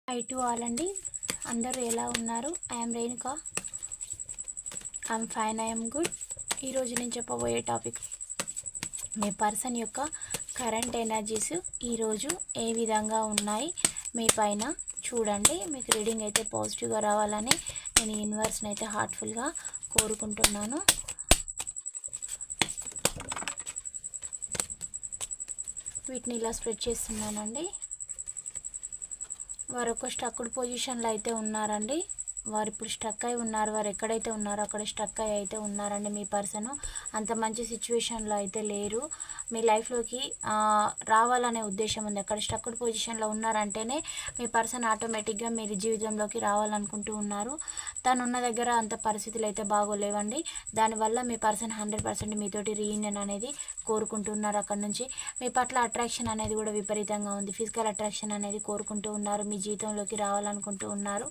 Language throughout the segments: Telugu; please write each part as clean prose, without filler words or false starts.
హై టు ఆల్ అండి. అందరూ ఎలా ఉన్నారు? I'm Renuka. I'm fine, I'm good. ఈరోజు నేను చెప్పబోయే టాపిక్ మీ పర్సన్ యొక్క కరెంట్ ఎనర్జీస్ ఈరోజు ఏ విధంగా ఉన్నాయి మీ పైన చూడండి. మీకు రీడింగ్ అయితే పాజిటివ్గా రావాలని నేను యూనివర్స్ని అయితే హార్ట్ఫుల్గా కోరుకుంటున్నాను. వీటిని ఇలా స్ప్రెడ్ చేస్తున్నానండి. వారు ఒక స్టక్డ్ పొజిషన్లో అయితే ఉన్నారండి. వారు ఇప్పుడు స్టక్ అయి ఉన్నారు. వారు ఎక్కడైతే ఉన్నారో అక్కడ స్టక్ అయి అయితే ఉన్నారండి. మీ పర్సన్ అంత మంచి సిచ్యువేషన్లో అయితే లేరు. మీ లైఫ్లోకి రావాలనే ఉద్దేశం ఉంది. అక్కడ స్టక్డ్ పొజిషన్లో ఉన్నారంటేనే మీ పర్సన్ ఆటోమేటిక్గా మీరు జీవితంలోకి రావాలనుకుంటూ ఉన్నారు. తను ఉన్న దగ్గర అంత పరిస్థితులు అయితే బాగోలేవండి. దానివల్ల మీ పర్సన్ 100% మీతోటి రీయూనియన్ అనేది కోరుకుంటున్నారు. అక్కడ నుంచి మీ పట్ల అట్రాక్షన్ అనేది కూడా విపరీతంగా ఉంది. ఫిజికల్ అట్రాక్షన్ అనేది కోరుకుంటూ ఉన్నారు. మీ జీవితంలోకి రావాలనుకుంటూ ఉన్నారు.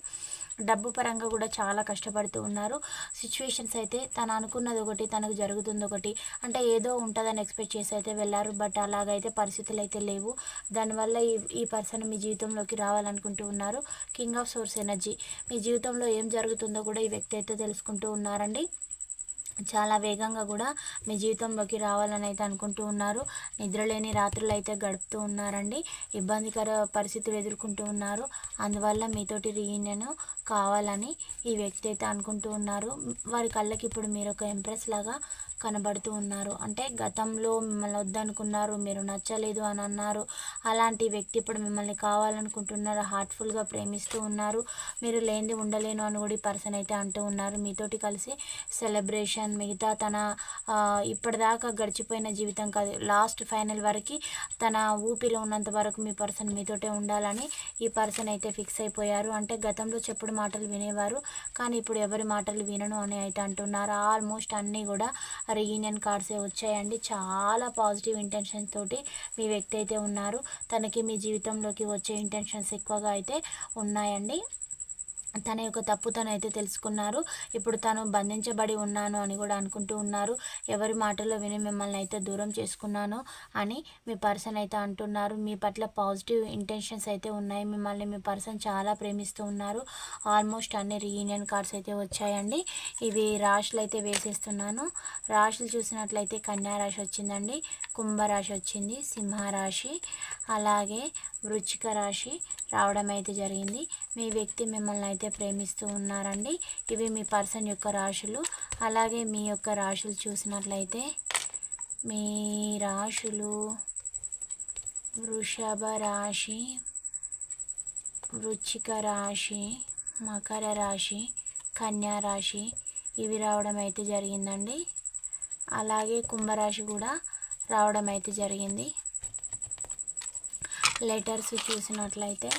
డబ్బు పరంగా కూడా చాలా కష్టపడుతూ ఉన్నారు. సిచ్యువేషన్స్ అయితే తను అనుకున్నది ఒకటి, తనకు జరుగుతుంది ఒకటి. అంటే ఏదో ఉంటుందని ఎక్స్పెక్ట్ చేసి అయితే వెళ్ళారు. బట్ అలాగైతే పరిస్థితులు అయితే లేవు. దానివల్ల ఈ పర్సన్ మీ జీవితంలోకి రావాలనుకుంటూ ఉన్నారు. King of source energy. మీ జీవితంలో ఏం జరుగుతుందో కూడా ఈ వ్యక్తి అయితే తెలుసుకుంటూ ఉన్నారండి. చాలా వేగంగా కూడా మీ జీవితంలోకి రావాలని అయితే అనుకుంటూ ఉన్నారు. నిద్రలేని రాత్రులు అయితే గడుపుతూ ఉన్నారండి. ఇబ్బందికర పరిస్థితులు ఎదుర్కొంటూ ఉన్నారు. అందువల్ల మీతోటి రీయూనియన్ కావాలని ఈ వ్యక్తి అయితే అనుకుంటూ ఉన్నారు. వారి కళ్ళకి ఇప్పుడు మీరు ఒక ఎంప్రెస్ లాగా కనబడుతూ ఉన్నారు. అంటే గతంలో మిమ్మల్ని వద్దనుకున్నారు, మీరు నచ్చలేదు అని అన్నారు. అలాంటి వ్యక్తి ఇప్పుడు మిమ్మల్ని కావాలనుకుంటున్నారు. హార్ట్ఫుల్గా ప్రేమిస్తూ ఉన్నారు. మీరు లేనిది ఉండలేను అని కూడా ఈ పర్సన్ అయితే అంటూ ఉన్నారు. మీతోటి కలిసి సెలబ్రేషన్, మిగతా తన ఇప్పటిదాకా గడిచిపోయిన జీవితం కాదు, లాస్ట్ ఫైనల్ వరకు తన ఊపిరి ఉన్నంత వరకు మీ పర్సన్ మీతోటే ఉండాలని ఈ పర్సన్ అయితే ఫిక్స్ అయిపోయారు. అంటే గతంలో చెప్పుడు మాటలు వినేవారు, కానీ ఇప్పుడు ఎవరి మాటలు వినను అని అయితే అంటున్నారు. ఆల్మోస్ట్ అన్నీ కూడా రీయూనియన్ కార్డ్సే వచ్చాయండి. చాలా పాజిటివ్ ఇంటెన్షన్స్ తోటి మీ వ్యక్తి అయితే ఉన్నారు. తనకి మీ జీవితంలోకి వచ్చే ఇంటెన్షన్స్ ఎక్కువగా అయితే ఉన్నాయండి. తన యొక్క తప్పు తను అయితే తెలుసుకున్నారు. ఇప్పుడు తను బంధించబడి ఉన్నాను అని కూడా అనుకుంటూ ఉన్నారు. ఎవరి మాటల్లో విని మిమ్మల్ని అయితే దూరం చేసుకున్నాను అని మీ పర్సన్ అయితే అంటున్నారు. మీ పట్ల పాజిటివ్ ఇంటెన్షన్స్ అయితే ఉన్నాయి. మిమ్మల్ని మీ పర్సన్ చాలా ప్రేమిస్తూ ఉన్నారు. ఆల్మోస్ట్ అన్ని రీయూనియన్ కార్డ్స్ అయితే వచ్చాయండి. ఇవి రాశులు అయితే వేసేస్తున్నాను. రాశులు చూసినట్లయితే కన్యా రాశి వచ్చిందండి, కుంభరాశి వచ్చింది, సింహరాశి, అలాగే వృశ్చిక రాశి రావడం అయితే జరిగింది. మీ వ్యక్తి మిమ్మల్ని అయితే ప్రేమిస్తూ ఉన్నారండి. ఇవి మీ పర్సన్ యొక్క రాశులు. అలాగే మీ యొక్క రాశులు చూసినట్లయితే మీ రాశులు వృషభ రాశి, వృశ్చిక రాశి, మకర రాశి, కన్యా రాశి ఇవి రావడం అయితే జరిగిందండి. అలాగే కుంభరాశి కూడా రావడం అయితే జరిగింది. లెటర్స్ చూసినట్లయితే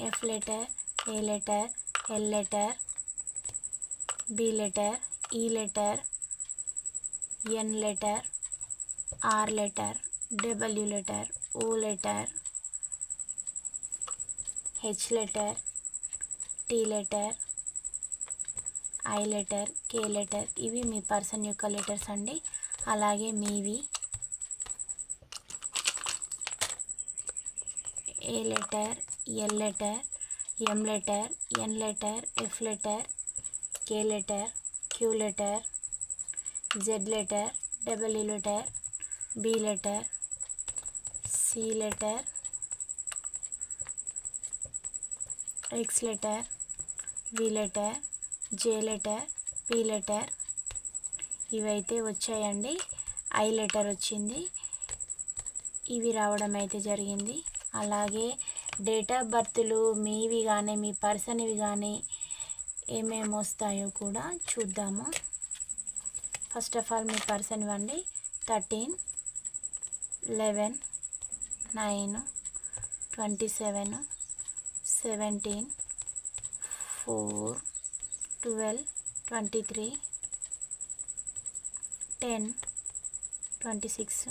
F letter, A letter, L letter, B letter, E letter, N letter, R letter, W letter, O letter, H letter, T letter, I letter, K letter ఇవి మీ పర్సన్ యొక్క లెటర్స్ అండి. అలాగే మీవి A letter, L letter, M letter, N letter, F letter, K letter, Q letter, Z letter, W letter, B letter, C letter, X letter, V letter, J letter, P letter ఇవైతే వచ్చాయండి. ఐ లెటర్ వచ్చింది. ఇవి రావడం అయితే జరిగింది. అలాగే డేట్ ఆఫ్ బర్త్లు మీవి కానీ మీ పర్సన్వి కానీ ఏమేమి వస్తాయో కూడా చూద్దాము. First of all me person ఇవ్వండి. 13, 11, 9, 27, 17, 4, 12, 23, 10, 26,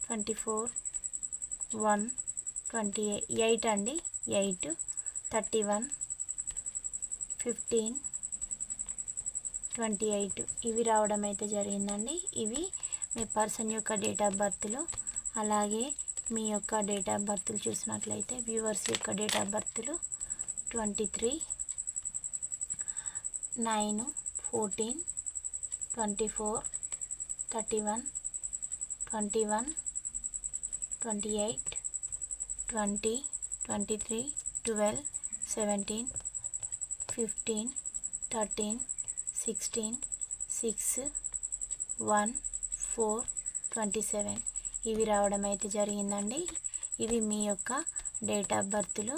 24, 1, 28 అండి. 8, 31, 15, 28 ఇవి రావడం అయితే జరిగిందండి. ఇవి మీ పర్సన్ యొక్క డేట్ ఆఫ్ బర్త్లో. అలాగే మీ యొక్క డేట్ ఆఫ్ బర్త్లు చూసినట్లయితే వ్యూవర్స్ యొక్క డేట్ ఆఫ్ బర్త్లు 23, 9, 14, 24, 31, 21, 28, 20, 23, 12, 17, 15, 13, 16, 6, 1, 4, 27 ఇవి రావడం అయితే జరిగిందండి. ఇవి మీ యొక్క డేట్ ఆఫ్ బర్త్లు.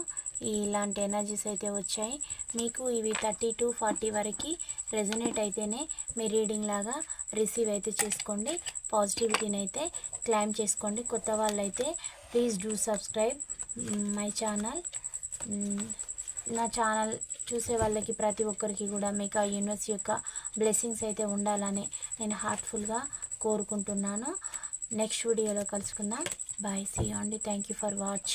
ఇలాంటి ఎనర్జీస్ అయితే వచ్చాయి మీకు. ఇవి 30 to 40 వరకు రెజనేట్ అయితేనే మీ రీడింగ్ లాగా రిసీవ్ అయితే చేసుకోండి. పాజిటివిటీని అయితే క్లైమ్ చేసుకోండి. కొత్త వాళ్ళైతే please do subscribe my channel. నా ఛానల్ చూసే వాళ్ళకి ప్రతి ఒక్కరికి కూడా మీకు ఆ యూనివర్స్ యొక్క బ్లెస్సింగ్స్ అయితే ఉండాలని నేను హార్ట్ఫుల్గా కోరుకుంటున్నాను. నెక్స్ట్ వీడియోలో కలుసుకుందాం. బాయ్, సీ యూ అండి. Thank you for watch.